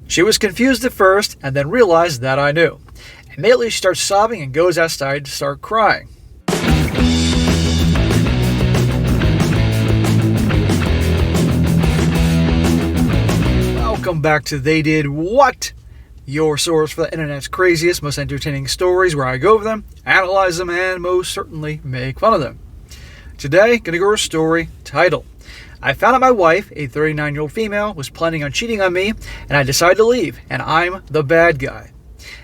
She was confused at first and then realized that I knew. Immediately she starts sobbing and goes outside to start crying. Welcome back to They Did What? Your source for the internet's craziest, most entertaining stories, where I go over them, analyze them, and most certainly make fun of them. Today, gonna go over a story titled, I found out my wife, a 39-year-old female, was planning on cheating on me, and I decided to leave, and I'm the bad guy.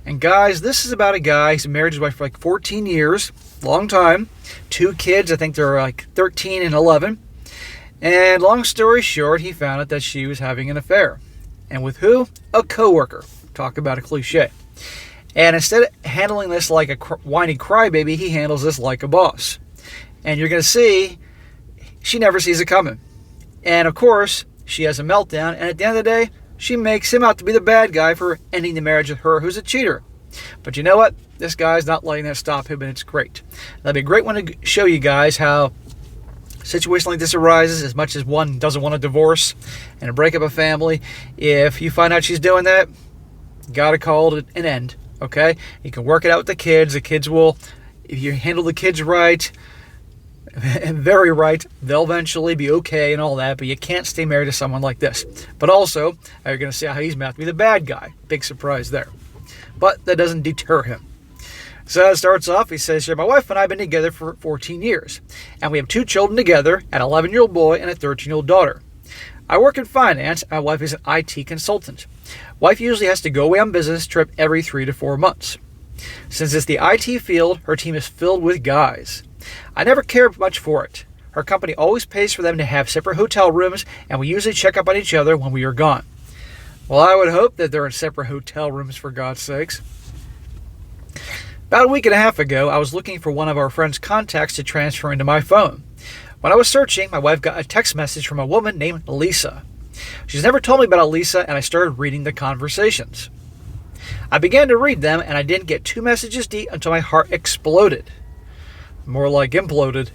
And guys, this is about a guy, he's married his wife for like 14 years, long time, 2 kids, I think they're like 13 and 11. And long story short, he found out that she was having an affair. And with who? A coworker. Talk about a cliche. And instead of handling this like a whiny crybaby, he handles this like a boss. And you're going to see, she never sees it coming. And of course, she has a meltdown, and at the end of the day, she makes him out to be the bad guy for ending the marriage with her, who's a cheater. But you know what? This guy's not letting that stop him, and it's great. That'd be a great one to show you guys how a situation like this arises, as much as one doesn't want a divorce and to break up a family. If you find out she's doing that, gotta call it an end, okay? You can work it out with the kids. The kids will, if you handle the kids right, and very right, they'll eventually be okay and all that, but you can't stay married to someone like this. But also, you're going to see how he's meant to be the bad guy. Big surprise there. But that doesn't deter him. So it starts off, he says here, my wife and I have been together for 14 years, and we have 2 children together, an 11-year-old boy and a 13-year-old daughter. I work in finance, and my wife is an IT consultant. Wife usually has to go away on business trip every 3 to 4 months. Since it's the IT field, her team is filled with guys. I never cared much for it. Her company always pays for them to have separate hotel rooms, and we usually check up on each other when we are gone. Well, I would hope that they're in separate hotel rooms, for God's sakes. About a week and a half ago, I was looking for one of our friend's contacts to transfer into my phone. When I was searching, my wife got a text message from a woman named Lisa. She's never told me about Lisa, and I started reading the conversations. I began to read them, and I didn't get 2 messages deep until my heart exploded. More like imploded.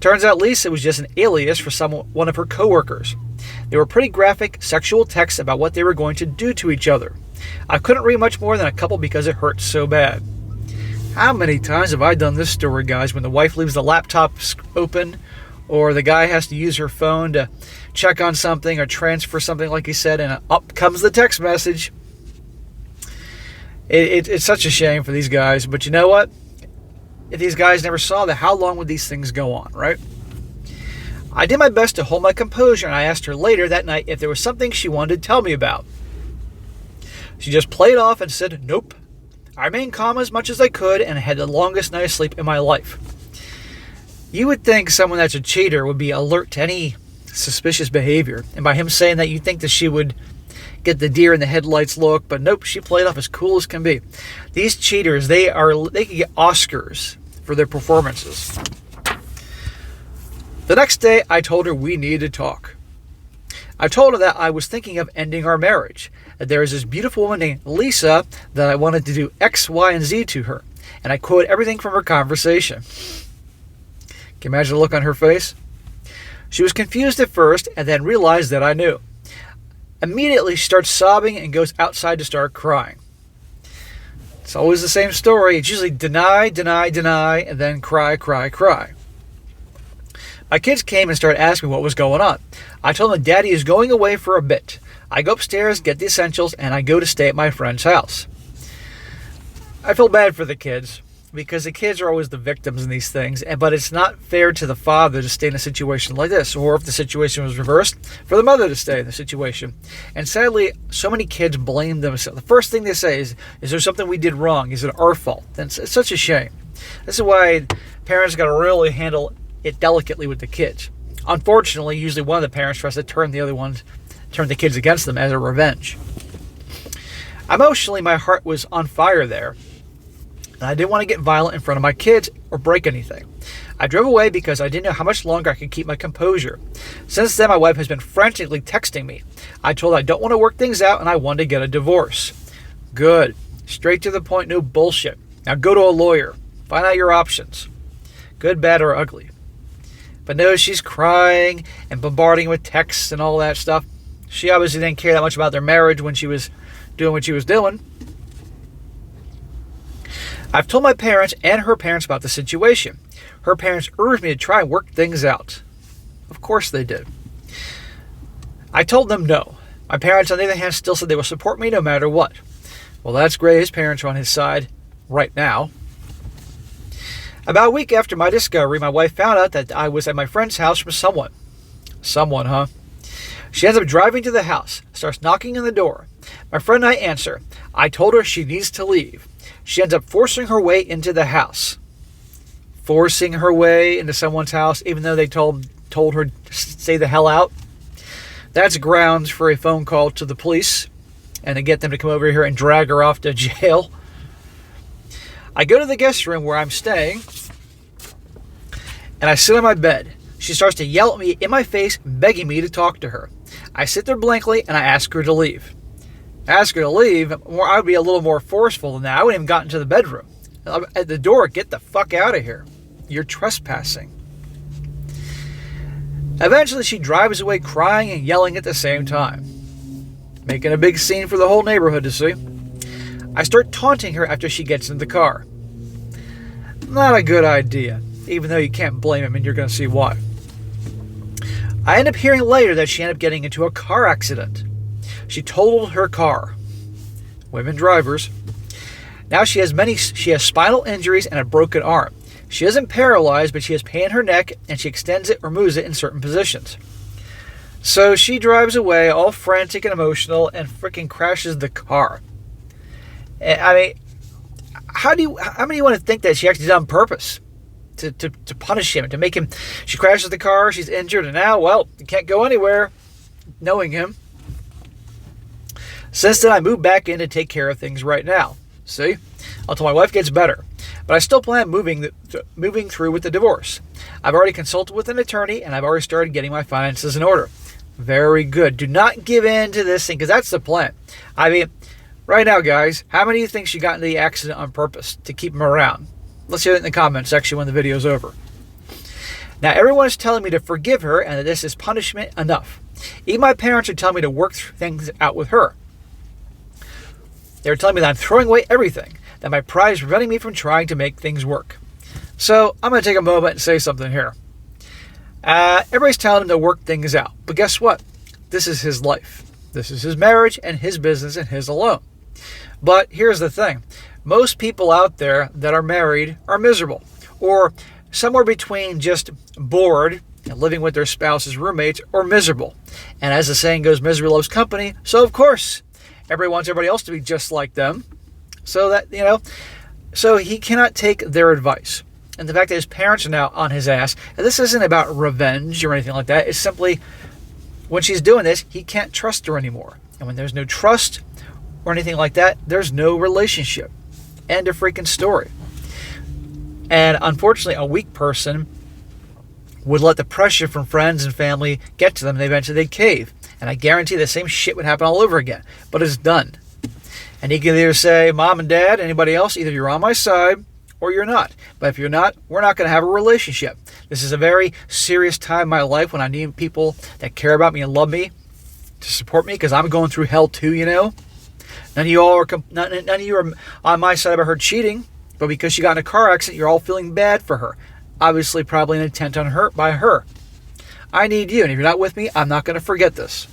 Turns out Lisa was just an alias for one of her coworkers. They were pretty graphic, sexual texts about what they were going to do to each other. I couldn't read much more than a couple because it hurt so bad. How many times have I done this story, guys, when the wife leaves the laptop open, or the guy has to use her phone to check on something or transfer something, like he said, and up comes the text message. It's such a shame for these guys, but you know what? If these guys never saw that, how long would these things go on, right? I did my best to hold my composure, and I asked her later that night if there was something she wanted to tell me about. She just played off and said, nope. I remained calm as much as I could, and I had the longest night of sleep in my life. You would think someone that's a cheater would be alert to any suspicious behavior, and by him saying that, you'd think that she would get the deer in the headlights look, but nope, she played off as cool as can be. These cheaters, they could get Oscars for their performances. The next day, I told her we needed to talk. I told her that I was thinking of ending our marriage, that there is this beautiful woman named Lisa that I wanted to do X, Y, and Z to her, and I quote everything from her conversation. Can you imagine the look on her face? She was confused at first and then realized that I knew. Immediately, she starts sobbing and goes outside to start crying. It's always the same story. It's usually deny, deny, deny, and then cry, cry, cry. My kids came and started asking me what was going on. I told them Daddy is going away for a bit. I go upstairs, get the essentials, and I go to stay at my friend's house. I feel bad for the kids, because the kids are always the victims in these things, but it's not fair to the father to stay in a situation like this, or if the situation was reversed, for the mother to stay in the situation. And sadly, so many kids blame themselves. The first thing they say is there something we did wrong? Is it our fault? And it's such a shame. This is why parents got to really handle it delicately with the kids. Unfortunately, usually one of the parents tries to turn the kids against them as a revenge. Emotionally, my heart was on fire there, and I didn't want to get violent in front of my kids or break anything. I drove away because I didn't know how much longer I could keep my composure. Since then, my wife has been frantically texting me. I told her I don't want to work things out and I want to get a divorce. Good. Straight to the point, no bullshit. Now go to a lawyer. Find out your options. Good, bad, or ugly. But no, she's crying and bombarding with texts and all that stuff. She obviously didn't care that much about their marriage when she was doing what she was doing. I've told my parents and her parents about the situation. Her parents urged me to try and work things out. Of course they did. I told them no. My parents, on the other hand, still said they will support me no matter what. Well, that's great. His parents are on his side right now. About a week after my discovery, my wife found out that I was at my friend's house from someone. Someone, huh? She ends up driving to the house, starts knocking on the door. My friend and I answer. I told her she needs to leave. She ends up forcing her way into the house. Forcing her way into someone's house, even though they told her to stay the hell out. That's grounds for a phone call to the police and to get them to come over here and drag her off to jail. I go to the guest room where I'm staying, and I sit on my bed. She starts to yell at me in my face, begging me to talk to her. I sit there blankly, and I ask her to leave. Ask her to leave? I would be a little more forceful than that. I wouldn't even gotten to the bedroom. At the door, get the fuck out of here. You're trespassing. Eventually, she drives away crying and yelling at the same time, making a big scene for the whole neighborhood to see. I start taunting her after she gets in the car. Not a good idea, even though you can't blame him, and you're going to see why. I end up hearing later that she ended up getting into a car accident. She totaled her car. Women drivers. Now she has spinal injuries and a broken arm. She isn't paralyzed, but she has pain in her neck, and she extends it or moves it in certain positions. So she drives away all frantic and emotional and freaking crashes the car. I mean, how many you want to think that she actually did it on purpose? To punish him, to make him... She crashes the car, she's injured, and now, well, you can't go anywhere knowing him. Since then, I moved back in to take care of things right now. See? Until my wife gets better. But I still plan moving through with the divorce. I've already consulted with an attorney, and I've already started getting my finances in order. Very good. Do not give in to this thing, because that's the plan. I mean, right now, guys, how many of you think she got into the accident on purpose to keep him around? Let's hear it in the comment section when the video's over. Now, everyone is telling me to forgive her and that this is punishment enough. Even my parents are telling me to work things out with her. They're telling me that I'm throwing away everything, that my pride is preventing me from trying to make things work. So, I'm going to take a moment and say something here. Everybody's telling him to work things out. But guess what? This is his life. This is his marriage and his business and his alone. But here's the thing. Most people out there that are married are miserable, or somewhere between just bored and living with their spouse as roommates, or miserable. And as the saying goes, misery loves company. So of course, everybody wants everybody else to be just like them. So that, so he cannot take their advice. And the fact that his parents are now on his ass, and this isn't about revenge or anything like that. It's simply, when she's doing this, he can't trust her anymore. And when there's no trust or anything like that, there's no relationship. End of freaking story. And unfortunately, a weak person would let the pressure from friends and family get to them, and eventually they'd cave. And I guarantee the same shit would happen all over again. But it's done. And he can either say, Mom and Dad, anybody else, either you're on my side or you're not. But if you're not, we're not going to have a relationship. This is a very serious time in my life when I need people that care about me and love me to support me, because I'm going through hell too, None of you are on my side about her cheating, but because she got in a car accident, you're all feeling bad for her. Obviously, probably an intent on her by her. I need you, and if you're not with me, I'm not going to forget this.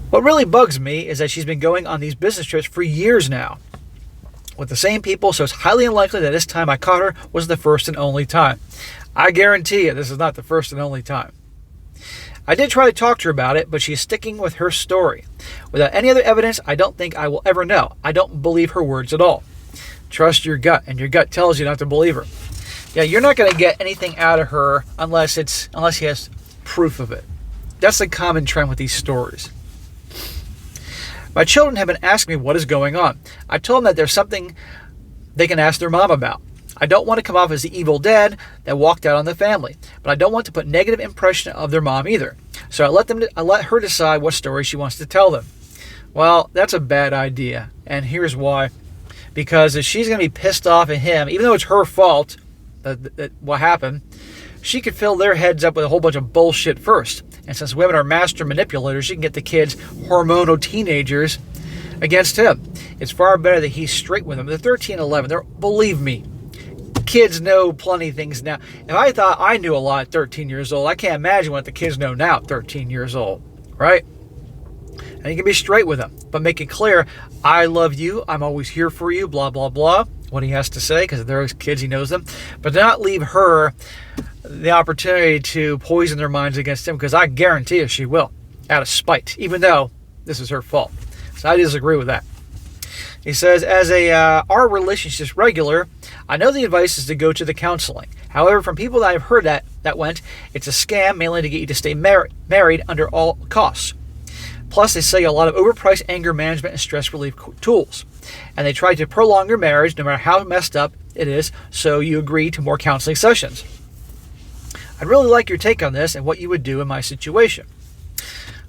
What really bugs me is that she's been going on these business trips for years now with the same people, so it's highly unlikely that this time I caught her was the first and only time. I guarantee you this is not the first and only time. I did try to talk to her about it, but she's sticking with her story. Without any other evidence, I don't think I will ever know. I don't believe her words at all. Trust your gut, and your gut tells you not to believe her. Yeah, you're not going to get anything out of her unless he has proof of it. That's the common trend with these stories. My children have been asking me what is going on. I told them that there's something they can ask their mom about. I don't want to come off as the evil dad that walked out on the family, but I don't want to put negative impression of their mom either. So I let her decide what story she wants to tell them. Well, that's a bad idea, and here's why. Because if she's going to be pissed off at him, even though it's her fault that what happened, she could fill their heads up with a whole bunch of bullshit first. And since women are master manipulators, she can get the kids, hormonal teenagers, against him. It's far better that he's straight with them. They're 13 and 11. Believe me, kids know plenty of things now. If I thought I knew a lot at 13 years old, I can't imagine what the kids know now at 13 years old, right? And you can be straight with them, but make it clear, I love you, I'm always here for you, blah, blah, blah, what he has to say, because they're his kids, he knows them. But do not leave her the opportunity to poison their minds against him, because I guarantee you she will, out of spite, even though this is her fault. So I disagree with that. He says, as our relationship's regular, I know the advice is to go to the counseling. However, from people that I've heard that went, it's a scam mainly to get you to stay married under all costs. Plus, they sell you a lot of overpriced anger management and stress relief tools. And they try to prolong your marriage no matter how messed up it is, so you agree to more counseling sessions. I'd really like your take on this and what you would do in my situation.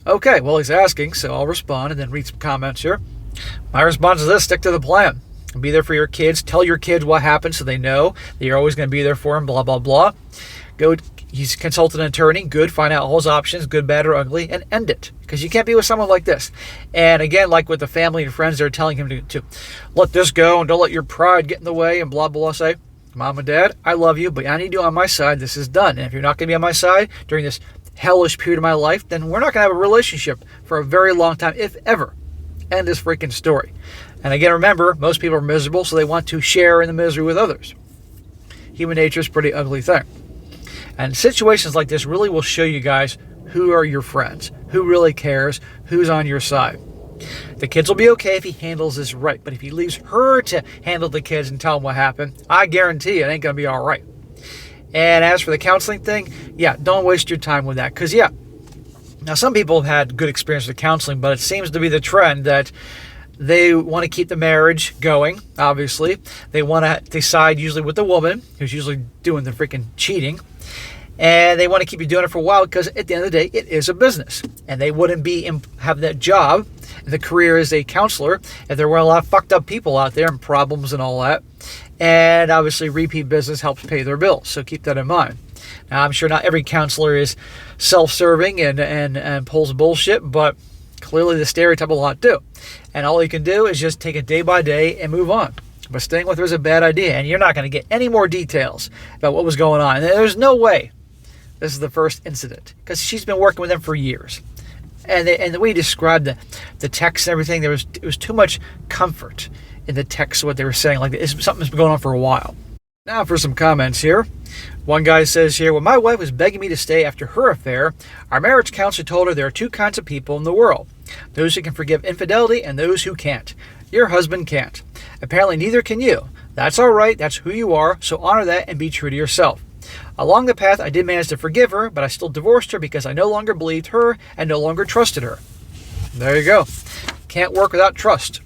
Okay, well, he's asking, so I'll respond and then read some comments here. My response is this: stick to the plan. Be there for your kids. Tell your kids what happened so they know that you're always going to be there for them, blah, blah, blah. He's consulted an attorney. Good. Find out all his options, good, bad, or ugly, and end it. Because you can't be with someone like this. And again, like with the family and friends, they're telling him to let this go and don't let your pride get in the way and blah, blah, say, Mom and Dad, I love you, but I need you on my side. This is done. And if you're not going to be on my side during this hellish period of my life, then we're not going to have a relationship for a very long time, if ever. End this freaking story. And again, remember, most people are miserable, so they want to share in the misery with others. Human nature is a pretty ugly thing. And situations like this really will show you guys who are your friends, who really cares, who's on your side. The kids will be okay if he handles this right, but if he leaves her to handle the kids and tell them what happened, I guarantee it ain't going to be all right. And as for the counseling thing, yeah, don't waste your time with that. Because, yeah, now some people have had good experience with counseling, but it seems to be the trend that they want to keep the marriage going, obviously. They want to decide usually with the woman, who's usually doing the freaking cheating. And they want to keep you doing it for a while because at the end of the day, it is a business. And they wouldn't have that job, the career as a counselor, if there were a lot of fucked up people out there and problems and all that. And obviously repeat business helps pay their bills. So keep that in mind. Now, I'm sure not every counselor is self-serving and pulls bullshit, but clearly the stereotype a lot do. And all you can do is just take it day by day and move on. But staying with her is a bad idea, and you're not going to get any more details about what was going on. And there's no way this is the first incident, because she's been working with them for years. And the way you described the text and everything, it was too much comfort in the text, what they were saying. Like, something's been going on for a while. Now for some comments here. One guy says here, when my wife was begging me to stay after her affair, our marriage counselor told her there are two kinds of people in the world. Those who can forgive infidelity and those who can't. Your husband can't. Apparently neither can you. That's all right. That's who you are. So honor that and be true to yourself. Along the path, I did manage to forgive her, but I still divorced her because I no longer believed her and no longer trusted her. There you go. Can't work without trust.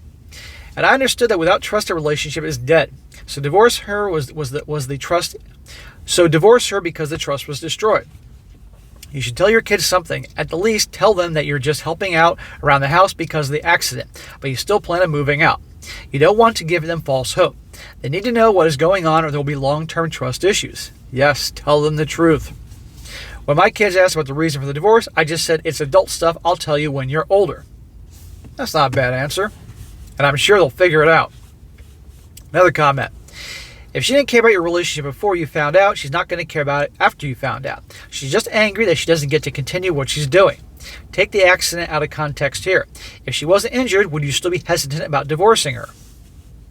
And I understood that without trust, a relationship is dead. So divorce her was the trust. So divorce her because the trust was destroyed. You should tell your kids something. At the least, tell them that you're just helping out around the house because of the accident, but you still plan on moving out. You don't want to give them false hope. They need to know what is going on or there will be long-term trust issues. Yes, tell them the truth. When my kids asked about the reason for the divorce, I just said, it's adult stuff. I'll tell you when you're older. That's not a bad answer. And I'm sure they'll figure it out. Another comment. If she didn't care about your relationship before you found out, she's not going to care about it after you found out. She's just angry that she doesn't get to continue what she's doing. Take the accident out of context here. If she wasn't injured, would you still be hesitant about divorcing her?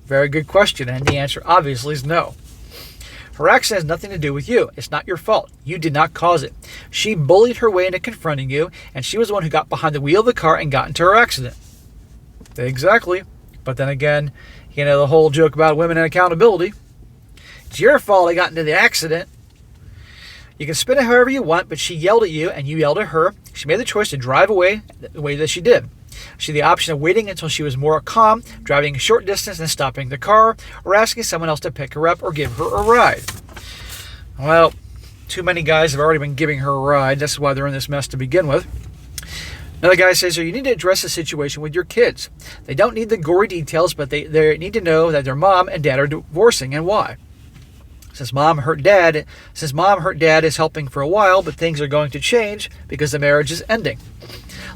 Very good question, and the answer obviously is no. Her accident has nothing to do with you. It's not your fault. You did not cause it. She bullied her way into confronting you, and she was the one who got behind the wheel of the car and got into her accident. Exactly. But then again, the whole joke about women and accountability. It's your fault I got into the accident. You can spin it however you want, but she yelled at you and you yelled at her. She made the choice to drive away the way that she did. She had the option of waiting until she was more calm, driving a short distance and stopping the car, or asking someone else to pick her up or give her a ride. Well, too many guys have already been giving her a ride. That's why they're in this mess to begin with. Another guy says, you need to address the situation with your kids. They don't need the gory details, but they need to know that their mom and dad are divorcing and why. Since mom hurt dad is helping for a while, but things are going to change because the marriage is ending.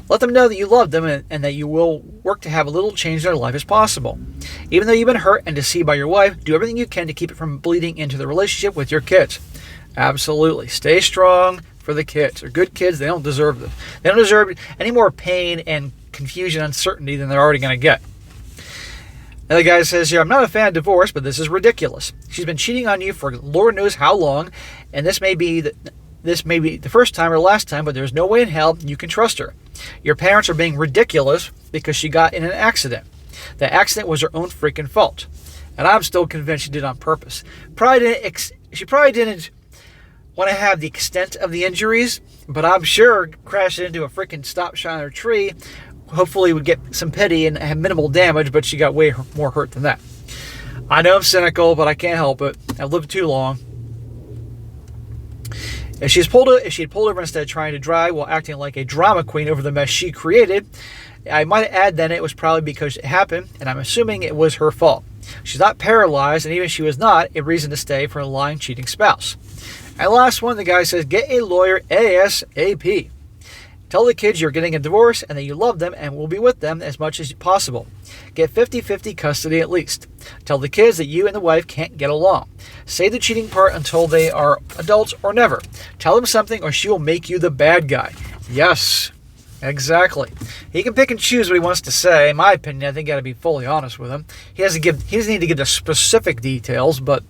Let them know that you love them and that you will work to have a little change in their life as possible. Even though you've been hurt and deceived by your wife, do everything you can to keep it from bleeding into the relationship with your kids. Absolutely. Stay strong for the kids. They're good kids. They don't deserve them. They don't deserve any more pain and confusion, uncertainty than they're already going to get. Another guy says here, I'm not a fan of divorce, but this is ridiculous. She's been cheating on you for Lord knows how long, and this may be the first time or last time, but there's no way in hell you can trust her. Your parents are being ridiculous because she got in an accident. The accident was her own freaking fault. And I'm still convinced she did it on purpose. She probably didn't want to have the extent of the injuries, but I'm sure crashing into a freaking stop sign or tree hopefully would get some pity and have minimal damage, but she got way more hurt than that. I know I'm cynical, but I can't help it. I've lived too long. If she had pulled over instead of trying to drive while acting like a drama queen over the mess she created, I might add then it was probably because it happened, and I'm assuming it was her fault. She's not paralyzed, and even if she was not, a reason to stay for a lying, cheating spouse. And last one, the guy says, get a lawyer ASAP. Tell the kids you're getting a divorce and that you love them and will be with them as much as possible. Get 50-50 custody at least. Tell the kids that you and the wife can't get along. Say the cheating part until they are adults or never. Tell them something or she will make you the bad guy. Yes, exactly. He can pick and choose what he wants to say. In my opinion, I think you got to be fully honest with him. He doesn't need to give the specific details, but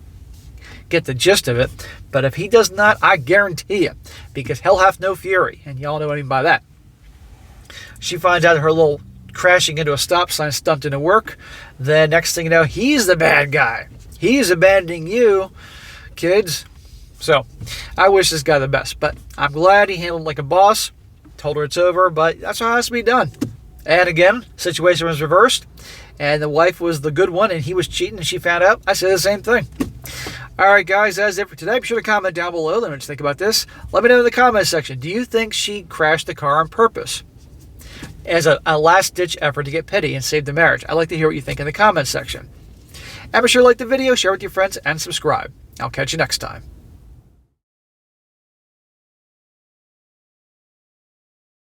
get the gist of it. But if he does not, I guarantee you, because hell hath no fury, and y'all know what I mean by that. She finds out her little crashing into a stop sign stunt didn't work. Then next thing you know, he's the bad guy. He's abandoning you, kids. So I wish this guy the best, but I'm glad he handled it like a boss. Told her it's over, but that's how it has to be done. And again, situation was reversed, and the wife was the good one, and he was cheating, and she found out. I said the same thing. All right, guys, that's it for today. Be sure to comment down below. Let me know what you think about this. Let me know in the comment section. Do you think she crashed the car on purpose as a last-ditch effort to get pity and save the marriage? I'd like to hear what you think in the comment section. And be sure to like the video, share with your friends, and subscribe. I'll catch you next time.